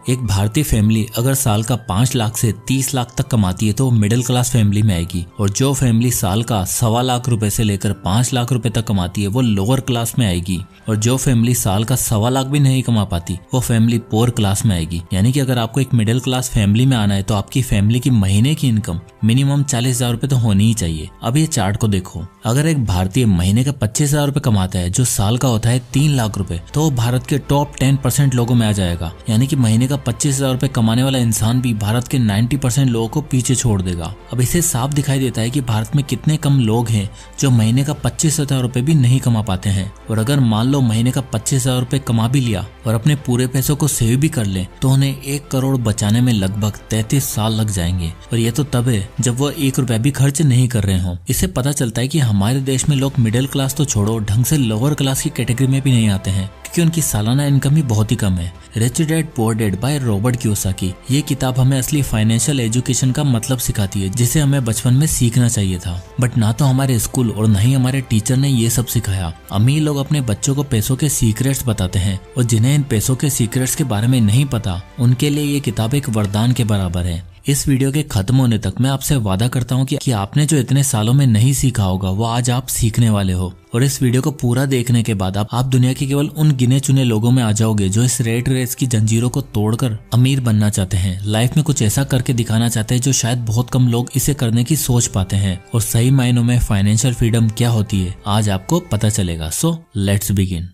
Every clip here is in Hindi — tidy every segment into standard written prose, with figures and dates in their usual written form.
एक भारतीय फैमिली अगर साल का 5 लाख से 30 लाख तक कमाती है तो वो मिडिल क्लास फैमिली में आएगी, और जो फैमिली साल का 1.25 लाख रुपए से लेकर 5 लाख रुपए तक कमाती है वो लोअर क्लास में आएगी, और जो फैमिली साल का 1.25 लाख भी नहीं कमा पाती वो फैमिली पोअर क्लास में आएगी। यानी कि अगर आपको एक मिडिल क्लास फैमिली में आना है तो आपकी फैमिली की महीने की इनकम मिनिमम 40,000 रुपए तो होनी ही चाहिए। अब ये चार्ट को देखो, अगर एक भारतीय महीने का 25,000 रुपए कमाता है जो साल का होता है 3 लाख रुपए, तो वो भारत के टॉप 10% लोगों में आ जाएगा। यानी कि महीने का 25,000 रुपए कमाने वाला इंसान भी भारत के 90% लोगों को पीछे छोड़ देगा। अब इससे साफ दिखाई देता है कि भारत में कितने कम लोग हैं जो महीने का 25,000 रुपए भी नहीं कमा पाते हैं। और अगर मान लो महीने का 25,000 रुपए कमा भी लिया और अपने पूरे पैसों को सेव भी कर ले तो उन्हें 1 करोड़ बचाने में लगभग 33 साल लग जाएंगे, और ये तो तब है जब वो 1 रुपया भी खर्च नहीं कर रहे हो। इससे पता चलता है कि हमारे देश में लोग मिडिल क्लास तो छोड़ो, ढंग से लोअर क्लास की कैटेगरी में भी नहीं आते हैं, क्योंकि उनकी सालाना इनकम ही बहुत ही कम है। Rich dad poor dad by Robert Kiyosaki, ये किताब हमें असली फाइनेंशियल एजुकेशन का मतलब सिखाती है, जिसे हमें बचपन में सीखना चाहिए था। बट ना तो हमारे स्कूल और न ही हमारे टीचर ने ये सब सिखाया। अमीर लोग अपने बच्चों को पैसों के सीक्रेट्स बताते हैं, और जिन्हें इन पैसों के सीक्रेट्स के बारे में नहीं पता उनके लिए ये किताब एक वरदान के बराबर है। इस वीडियो के खत्म होने तक मैं आपसे वादा करता हूँ कि आपने जो इतने सालों में नहीं सीखा होगा वो आज आप सीखने वाले हो। और इस वीडियो को पूरा देखने के बाद आप दुनिया के केवल उन गिने चुने लोगों में आ जाओगे जो इस रेट रेस की जंजीरों को तोड़कर अमीर बनना चाहते हैं, लाइफ में कुछ ऐसा करके दिखाना चाहते हैं जो शायद बहुत कम लोग इसे करने की सोच पाते हैं, और सही मायनों में फाइनेंशियल फ्रीडम क्या होती है आज आपको पता चलेगा। So let's begin.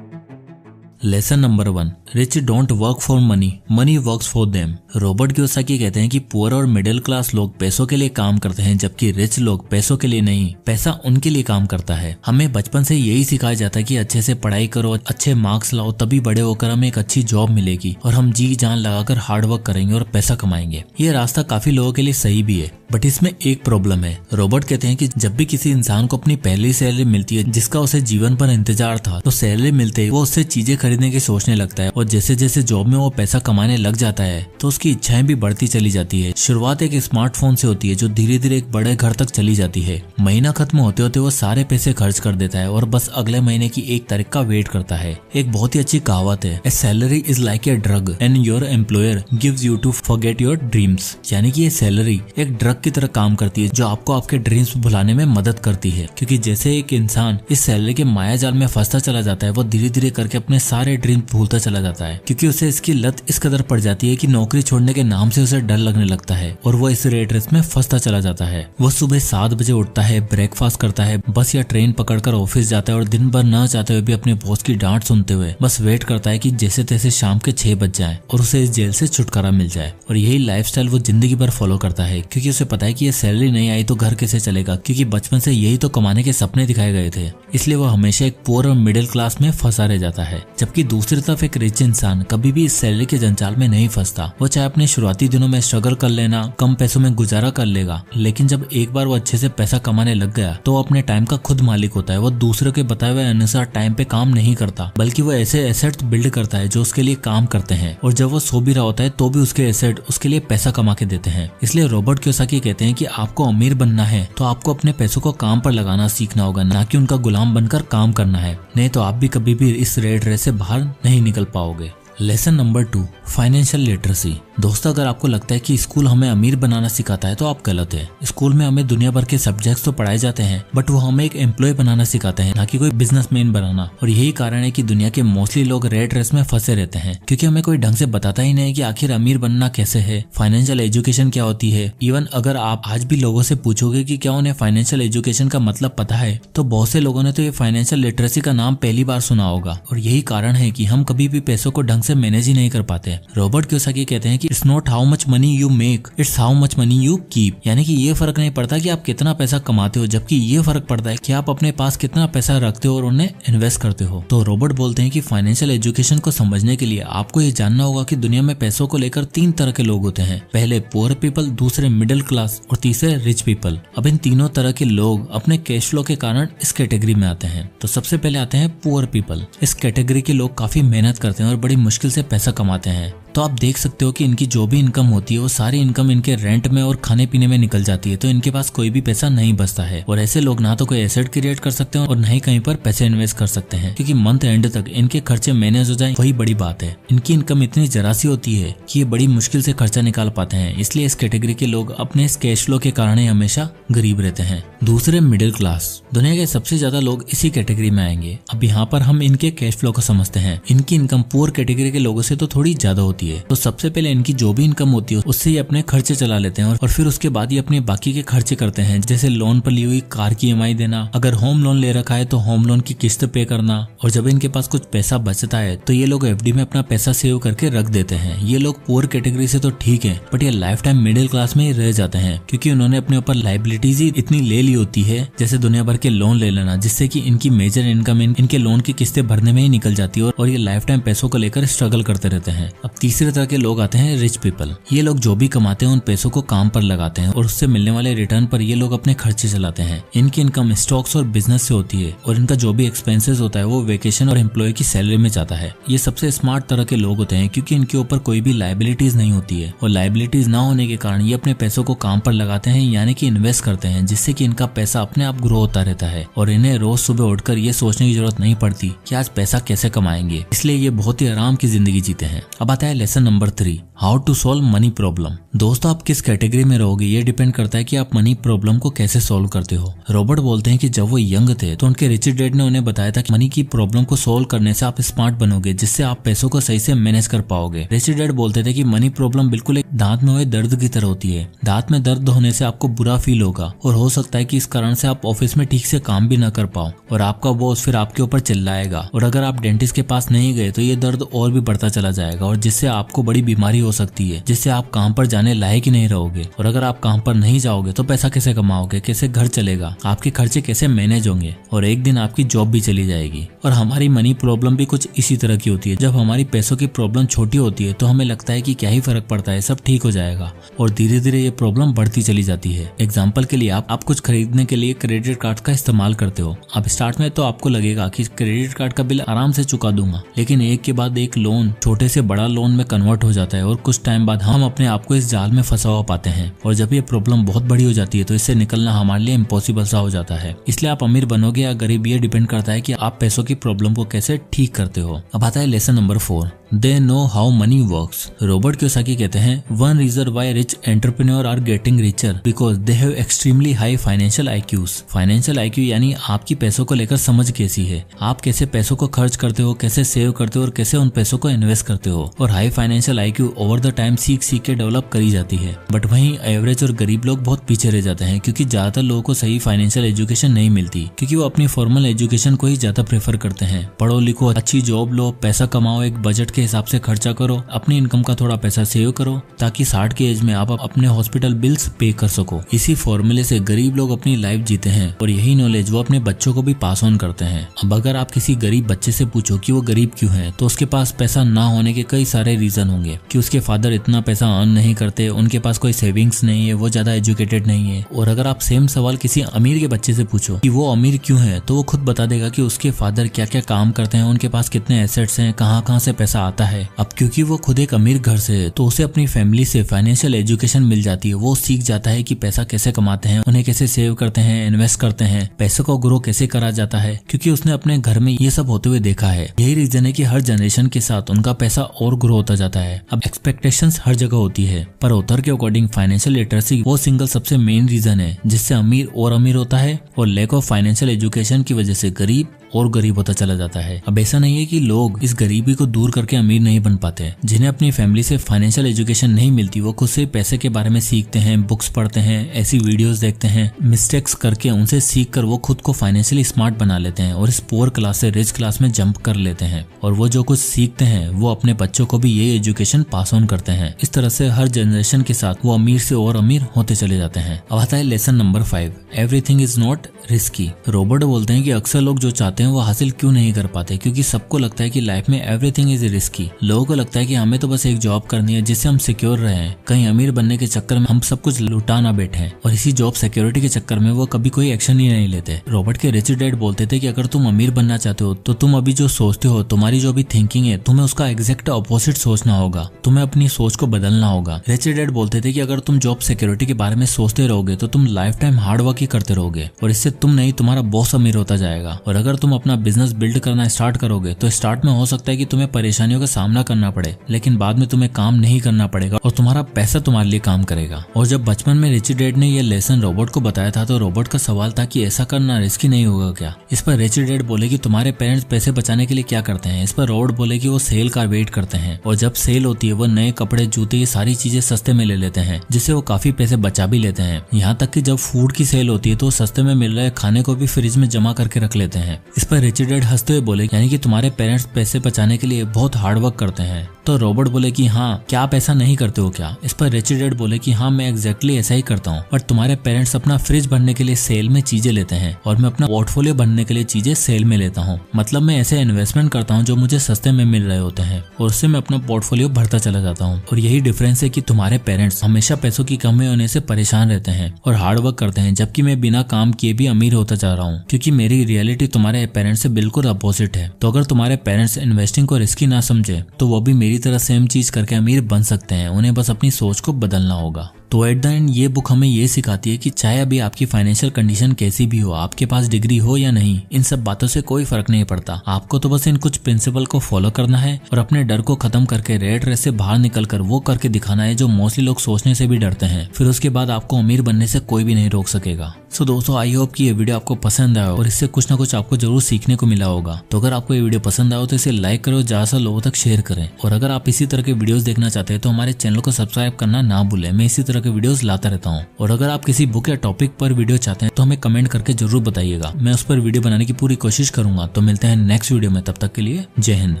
Lesson number 1, rich don't work for money, money works for them. Robert Kiyosaki कहते हैं कि पुअर और मिडिल क्लास लोग पैसों के लिए काम करते हैं, जबकि रिच लोग पैसों के लिए नहीं, पैसा उनके लिए काम करता है। हमें बचपन से यही सिखाया जाता है कि अच्छे से पढ़ाई करो, अच्छे मार्क्स लाओ, तभी बड़े होकर हमें एक अच्छी जॉब मिलेगी और हम जी जान लगाकर हार्ड वर्क करेंगे और पैसा कमाएंगे। ये रास्ता काफी लोगों के लिए सही भी है, बट इसमें एक प्रॉब्लम है। रॉबर्ट कहते हैं कि जब भी किसी इंसान को अपनी पहली सैलरी मिलती है जिसका उसे जीवन भर इंतजार था, तो सैलरी मिलते ही वो उससे चीजें खरीदने की सोचने लगता है, और जैसे जैसे जॉब में वो पैसा कमाने लग जाता है तो उसकी इच्छाएं भी बढ़ती चली जाती है। शुरुआत एक स्मार्टफोन से होती है जो धीरे धीरे एक बड़े घर तक चली जाती है। महीना खत्म होते होते वो सारे पैसे खर्च कर देता है और बस अगले महीने की 1 तारीख का वेट करता है। एक बहुत ही अच्छी कहावत है, a salary is like a drug and your employer gives you to forget your dreams. यानी कि ये सैलरी एक ड्रग की तरह काम करती है जो आपको आपके ड्रीम्स भुलाने में मदद करती है, क्योंकि जैसे एक इंसान इस सैलरी के माया जाल में फंसता चला जाता है वो धीरे धीरे करके अपने सारे ड्रीम भूलता चला जाता है, क्योंकि उसे इसकी लत इस कदर पड़ जाती है कि नौकरी छोड़ने के नाम से उसे डर लगने लगता है और वो इस रेट रेस में फंसता चला जाता है। वो सुबह 7 बजे उठता है, ब्रेकफास्ट करता है, बस या ट्रेन पकड़कर ऑफिस जाता है और दिन भर न चाहते हुए भी अपने बॉस की डांट सुनते हुए बस वेट करता है कि जैसे तैसे शाम के 6 बज जाए और उसे इस जेल से छुटकारा मिल जाए। और यही लाइफस्टाइल वो जिंदगी भर फॉलो करता है, क्योंकि उसे पता है कि ये सैलरी नहीं आई तो घर कैसे चलेगा, क्योंकि बचपन से यही तो कमाने के सपने दिखाए गए थे। इसलिए वो हमेशा एक पुअर और मिडिल क्लास में फंसा रह जाता है। जबकि दूसरी तरफ एक रिच इंसान कभी भी इस सैलरी के जंजाल में नहीं फंसता। वो चाहे अपने शुरुआती दिनों में स्ट्रगल कर लेना, कम पैसों में गुजारा कर लेगा, लेकिन जब एक बार वो अच्छे से पैसा कमाने लग गया तो वो अपने टाइम का खुद मालिक होता है। वो दूसरों के बताए हुए अनुसार टाइम पे काम नहीं करता, बल्कि वो ऐसे एसेट्स बिल्ड करता है जो उसके लिए काम करते हैं, और जब वो सो भी रहा होता है तो भी उसके एसेट उसके लिए पैसा कमा के देते हैं। इसलिए रॉबर्ट कियोसाकी कहते हैं कि आपको अमीर बनना है तो आपको अपने पैसों को काम पर लगाना सीखना होगा, ना कि उनका गुलाम बनकर काम करना है, नहीं तो आप भी कभी भी इस रेट रेस से बाहर नहीं निकल पाओगे। Lesson number 2, financial literacy. दोस्तों, अगर आपको लगता है कि स्कूल हमें अमीर बनाना सिखाता है तो आप गलत है। स्कूल में हमें दुनिया भर के सब्जेक्ट्स तो पढ़ाए जाते हैं, बट वो हमें एक एम्प्लॉय बनाना सिखाते हैं, ना कि कोई बिजनेसमैन बनाना। और यही कारण है कि दुनिया के मोस्टली लोग रेट रेस में फंसे रहते हैं, क्योंकि हमें कोई ढंग से बताता ही नहीं कि आखिर अमीर बनना कैसे है, फाइनेंशियल एजुकेशन क्या होती है। इवन अगर आप आज भी लोगों से पूछोगे कि क्या उन्हें फाइनेंशियल एजुकेशन का मतलब पता है, तो बहुत से लोगों ने तो ये फाइनेंशियल लिटरेसी का नाम पहली बार सुना होगा। और यही कारण है कि हम कभी भी पैसों को ढंग से मैनेज ही नहीं कर पाते। रॉबर्ट कियोसाकी कहते हैं कि it's not how much money you make, it's how much money you keep. यानी कि ये फर्क नहीं पड़ता कि आप कितना पैसा कमाते हो, जबकि ये फर्क पड़ता है कि आप अपने पास कितना पैसा रखते हो और उन्हें इन्वेस्ट करते हो। तो रॉबर्ट बोलते हैं कि फाइनेंशियल एजुकेशन को समझने के लिए आपको ये जानना होगा कि दुनिया में पैसों को लेकर 3 तरह के लोग होते हैं। पहले पुअर पीपल, दूसरे मिडिल क्लास और तीसरे रिच पीपल। अब इन तीनों तरह के लोग अपने कैश फ्लो के कारण इस कैटेगरी में आते हैं। तो सबसे पहले आते हैं पुअर पीपल। इस कैटेगरी के लोग काफी मेहनत करते हैं और बड़ी मुश्किल से पैसा कमाते हैं। तो आप देख सकते हो कि इनकी इनकी जो भी इनकम होती है वो सारी इनकम इनके रेंट में और खाने पीने में निकल जाती है, तो इनके पास कोई भी पैसा नहीं बचता है। और ऐसे लोग ना तो कोई एसेट क्रिएट कर सकते हैं और न ही कहीं पर पैसे इन्वेस्ट कर सकते हैं, क्योंकि मंथ एंड तक इनके खर्चे मैनेज हो जाए वही बड़ी बात है। इनकी इनकम इतनी जरा सी होती है कि ये बड़ी मुश्किल से खर्चा निकाल पाते हैं, इसलिए इस कैटेगरी के लोग अपने इस कैश फ्लो के कारण हमेशा गरीब रहते हैं। दूसरे मिडिल क्लास, दुनिया के सबसे ज्यादा लोग इसी कैटेगरी में आएंगे। अब यहाँ पर हम इनके कैश फ्लो को समझते हैं। इनकी इनकम पुअर कैटेगरी के लोगों से तो थोड़ी ज्यादा होती है, तो सबसे पहले इनकी जो भी इनकम होती है उससे ये अपने खर्चे चला लेते हैं और फिर उसके बाद ये अपने बाकी के खर्चे करते हैं, जैसे लोन पर ली हुई कार की EMI देना, अगर होम लोन ले रखा है तो होम लोन की किस्त पे करना, और जब इनके पास कुछ पैसा बचता है तो ये लोग FD में अपना पैसा सेव करके रख देते हैं। ये लोग पुअर कैटेगरी से तो ठीक है, बट ये लाइफ टाइम मिडिल क्लास में ही रह जाते हैं, क्योंकि उन्होंने अपने ऊपर लाइबिलिटीज ही इतनी ले ली होती है, जैसे दुनिया भर के लोन ले लेना, जिससे कि इनकी मेजर इनकम इनके लोन की किस्तें भरने में ही निकल जाती है और ये लाइफ टाइम पैसों को लेकर स्ट्रगल करते रहते हैं। अब तीसरे तरह के लोग आते हैं रिच पीपल। ये लोग जो भी कमाते हैं उन पैसों को काम पर लगाते हैं और उससे मिलने वाले रिटर्न पर ये लोग अपने खर्चे चलाते हैं। इनकी इनकम स्टॉक्स और बिजनेस से होती है और इनका जो भी एक्सपेंसेस होता है वो वेकेशन और एम्प्लॉय की सैलरी में जाता है। ये सबसे स्मार्ट तरह के लोग होते हैं, क्योंकि इनके ऊपर कोई भी लाइबिलिटीज नहीं होती है, और लाइबिलिटीज ना होने के कारण ये अपने पैसों को काम पर लगाते हैं, यानी कि इन्वेस्ट करते हैं, जिससे कि इनका पैसा अपने आप ग्रो होता रहता है और इन्हें रोज सुबह उठकर ये सोचने की जरूरत नहीं पड़ती कि आज पैसा कैसे कमाएंगे, इसलिए ये बहुत ही आराम की जिंदगी जीते हैं। अब आता है lesson number 3, how to solve money problem. दोस्तों, आप किस कैटेगरी में रहोगे ये डिपेंड करता है कि आप मनी प्रॉब्लम को कैसे सॉल्व करते हो। रॉबर्ट बोलते हैं कि जब वो यंग थे तो उनके रिच डैड ने उन्हें बताया था कि मनी की प्रॉब्लम को सॉल्व करने से आप स्मार्ट बनोगे, जिससे आप पैसों को सही से मैनेज कर पाओगे। रिच डैड बोलते थे कि मनी प्रॉब्लम बिल्कुल एक दांत में हुए दर्द की तरह होती है। दांत में दर्द होने से आपको बुरा फील होगा और हो सकता है कि इस कारण से आप ऑफिस में ठीक से काम भी न कर पाओ और आपका बॉस फिर आपके ऊपर चिल्लाएगा, और अगर आप डेंटिस्ट के पास नहीं गए तो ये दर्द और भी बढ़ता चला जाएगा और जिससे आपको बड़ी बीमारी हो सकती है, जिससे आप काम पर जाने लायक ही नहीं रहोगे। और अगर आप काम पर नहीं जाओगे तो पैसा कैसे कमाओगे, कैसे घर चलेगा, आपके खर्चे कैसे मैनेज होंगे, और एक दिन आपकी जॉब भी चली जाएगी। और हमारी मनी प्रॉब्लम भी कुछ इसी तरह की होती है। जब हमारी पैसों की प्रॉब्लम छोटी होती है तो हमें लगता है कि क्या ही फर्क पड़ता है, सब ठीक हो जाएगा, और धीरे धीरे ये प्रॉब्लम बढ़ती चली जाती है। एग्जाम्पल के लिए आप कुछ खरीदने के लिए क्रेडिट कार्ड का इस्तेमाल करते हो। अब स्टार्ट में तो आपको लगेगा कि क्रेडिट कार्ड का बिल आराम से चुका दूंगा, लेकिन एक के बाद एक लोन छोटे से बड़ा लोन में कन्वर्ट हो जाता है और कुछ टाइम बाद हम अपने आप को इस जाल में फंसा हुआ पाते हैं। और जब ये प्रॉब्लम बहुत बड़ी हो जाती है तो इससे निकलना हमारे लिए इम्पॉसिबल सा हो जाता है। इसलिए आप अमीर बनोगे या गरीब ये डिपेंड करता है कि आप पैसों की प्रॉब्लम को कैसे ठीक करते हो। अब आता है lesson number 4, they know how money works. Robert Kiyosaki कहते हैं, one reason why rich entrepreneur are getting richer because they have extremely high financial IQs। Financial IQ यानी आपकी पैसों को लेकर समझ कैसी है, आप कैसे पैसों को खर्च करते हो, कैसे सेव करते हो और कैसे उन पैसों को इन्वेस्ट करते हो। और high financial IQ over the time सीख के डेवलप करी जाती है। बट वहीं एवरेज और गरीब लोग बहुत पीछे रह जाते हैं, क्योंकि ज्यादातर लोगों को सही फाइनेंशियल एजुकेशन नहीं मिलती, क्योंकि वो अपनी फॉर्मल एजुकेशन को ही ज्यादा प्रेफर करते हैं। पढ़ो लिखो, अच्छी जॉब लो, पैसा कमाओ, एक बजट के हिसाब से खर्चा करो, अपनी इनकम का थोड़ा पैसा सेव करो ताकि 60 की एज में आप अपने हॉस्पिटल बिल्स पे कर सको। इसी फॉर्मूले से गरीब लोग अपनी लाइफ जीते हैं और यही नॉलेज वो अपने बच्चों को भी पास ऑन करते हैं। अब अगर आप किसी गरीब बच्चे से पूछो कि वो गरीब क्यों है, तो उसके पास पैसा ना होने के कई सारे रीजन होंगे, कि उसके फादर इतना पैसा अर्न नहीं करते, उनके पास कोई सेविंग्स नहीं है, वो ज्यादा एजुकेटेड नहीं है। और अगर आप सेम सवाल किसी अमीर के बच्चे से पूछो कि वो अमीर क्यों है, तो वो खुद बता देगा कि उसके फादर क्या क्या काम करते हैं, उनके पास कितने एसेट्स हैं, कहाँ से पैसा आता है। अब क्योंकि वो खुद एक अमीर घर से है तो उसे अपनी फैमिली से फाइनेंशियल एजुकेशन मिल जाती है। वो सीख जाता है कि पैसा कैसे कमाते हैं, उन्हें कैसे सेव करते हैं, इन्वेस्ट करते हैं, पैसों को ग्रो कैसे करा जाता है, क्योंकि उसने अपने घर में ये सब होते हुए देखा है। यही रीजन है कि हर जनरेशन के साथ उनका पैसा और ग्रो होता जाता है। अब एक्सपेक्टेशंस हर जगह होती है, पर ऑथर के अकॉर्डिंग फाइनेंशियल लिटरेसी वो सिंगल सबसे मेन रीजन है जिससे अमीर और अमीर होता है और लैक ऑफ फाइनेंशियल एजुकेशन की वजह से गरीब और गरीब होता चला जाता है। अब ऐसा नहीं है कि लोग इस गरीबी को दूर करके अमीर नहीं बन पाते। जिन्हें अपनी फैमिली से फाइनेंशियल एजुकेशन नहीं मिलती वो खुद से पैसे के बारे में सीखते हैं, बुक्स पढ़ते हैं, ऐसी वीडियोस देखते हैं, मिस्टेक्स करके उनसे सीख कर वो खुद को फाइनेंशियली स्मार्ट बना लेते हैं और इस पुअर क्लास से रिच क्लास में जंप कर लेते हैं। और वो जो कुछ सीखते हैं वो अपने बच्चों को भी ये एजुकेशन पास ऑन करते हैं। इस तरह से हर जनरेशन के साथ वो अमीर से और अमीर होते चले जाते हैं। अब आता है lesson number 5, everything is not risky. Robert बोलते हैं कि अक्सर लोग जो चाहते चाहते हैं वो हासिल क्यों नहीं कर पाते? क्योंकि सबको लगता है कि लाइफ में एवरीथिंग इज रिस्की। लोगों को लगता है कि हमें तो बस एक जॉब करनी है जिससे हम सिक्योर रहें, कहीं अमीर बनने के चक्कर में हम सब कुछ लुटा ना बैठे, और इसी जॉब सिक्योरिटी के चक्कर में वो कभी कोई एक्शन ही नहीं लेते। रॉबर्ट के रिच डैड बोलते थे कि अगर तुम अमीर बनना चाहते हो तो तुम अभी जो सोचते हो, तुम्हारी जो अभी थिंकिंग है, तुम्हें उसका एग्जैक्ट ऑपोजिट सोचना होगा, तुम्हें अपनी सोच को बदलना होगा। रिच डैड बोलते थे कि अगर तुम जॉब सिक्योरिटी के बारे में सोचते रहोगे तो तुम लाइफ टाइम हार्ड वर्क ही करते रहोगे, और इससे तुम नहीं तुम्हारा बॉस अमीर होता जाएगा। और अगर तुम अपना बिजनेस बिल्ड करना स्टार्ट करोगे तो स्टार्ट में हो सकता है कि तुम्हें परेशानियों का सामना करना पड़े, लेकिन बाद में तुम्हें काम नहीं करना पड़ेगा और तुम्हारा पैसा तुम्हारे लिए काम करेगा। और जब बचपन में रिच डैड ने यह लेसन रॉबर्ट को बताया था तो रॉबर्ट का सवाल था कि ऐसा करना रिस्की नहीं होगा क्या? इस पर रिच डैड बोले कि तुम्हारे पेरेंट्स पैसे बचाने के लिए क्या करते हैं? इस पर रॉबर्ट बोले कि वो सेल का वेट करते हैं, और जब सेल होती है वो नए कपड़े, जूते, ये सारी चीजें सस्ते में ले लेते हैं, जिससे वो काफी पैसे बचा भी लेते हैं। यहाँ तक कि जब फूड की सेल होती है तो सस्ते में मिल रहे खाने को भी फ्रिज में जमा करके रख लेते हैं। इस पर रिच डैड हंसते हुए बोले यानी कि तुम्हारे पेरेंट्स पैसे बचाने के लिए बहुत हार्ड वर्क करते हैं। तो रॉबर्ट बोले कि हाँ, क्या आप ऐसा नहीं करते हो क्या? इस पर रिच डैड बोले कि हाँ, मैं एग्जैक्टली ऐसा ही करता हूँ, बट तुम्हारे पेरेंट्स अपना फ्रिज भरने के लिए सेल में चीजें लेते हैं और मैं अपना पोर्टफोलियो भरने के लिए चीजें सेल में लेता हूँ। मतलब मैं ऐसे इन्वेस्टमेंट करता हूँ जो मुझे सस्ते में मिल रहे होते हैं और उससे मैं अपना पोर्टफोलियो भरता चला जाता हूँ। और यही डिफरेंस है कि तुम्हारे पेरेंट्स हमेशा पैसों की कमी होने से परेशान रहते हैं और हार्ड वर्क करते हैं, जबकि मैं बिना काम किए भी अमीर होता जा रहा हूँ, क्योंकि मेरी रियलिटी तुम्हारे पेरेंट्स से बिल्कुल अपोजिट है। तो अगर तुम्हारे पेरेंट्स इन्वेस्टिंग को रिस्की ना समझे तो वो भी मेरी तरह सेम चीज करके अमीर बन सकते हैं, उन्हें बस अपनी सोच को बदलना होगा। तो एट द एंड ये बुक हमें ये सिखाती है कि चाहे अभी आपकी फाइनेंशियल कंडीशन कैसी भी हो, आपके पास डिग्री हो या नहीं, इन सब बातों से कोई फर्क नहीं पड़ता। आपको तो बस इन कुछ प्रिंसिपल को फॉलो करना है और अपने डर को खत्म करके रेट रेस से बाहर निकलकर वो करके दिखाना है जो मोस्टली लोग सोचने से भी डरते हैं। फिर उसके बाद आपको अमीर बनने से कोई भी नहीं रोक सकेगा। सो दोस्तों, आई होप कि ये वीडियो आपको पसंद आया और इससे कुछ ना कुछ आपको जरूर सीखने को मिला होगा। तो अगर आपको ये वीडियो पसंद आया तो इसे लाइक करो, ज्यादा से लोगों तक शेयर करें। और अगर आप इसी तरह के वीडियोस देखना चाहते हैं तो हमारे चैनल को सब्सक्राइब करना ना भूलें। मैं इसी तरह के वीडियोस लाता रहता हूँ। और अगर आप किसी बुक या टॉपिक पर वीडियो चाहते हैं तो हमें कमेंट करके जरूर बताइएगा, मैं उस पर वीडियो बनाने की पूरी कोशिश करूंगा। तो मिलते हैं नेक्स्ट वीडियो में, तब तक के लिए जय हिंद।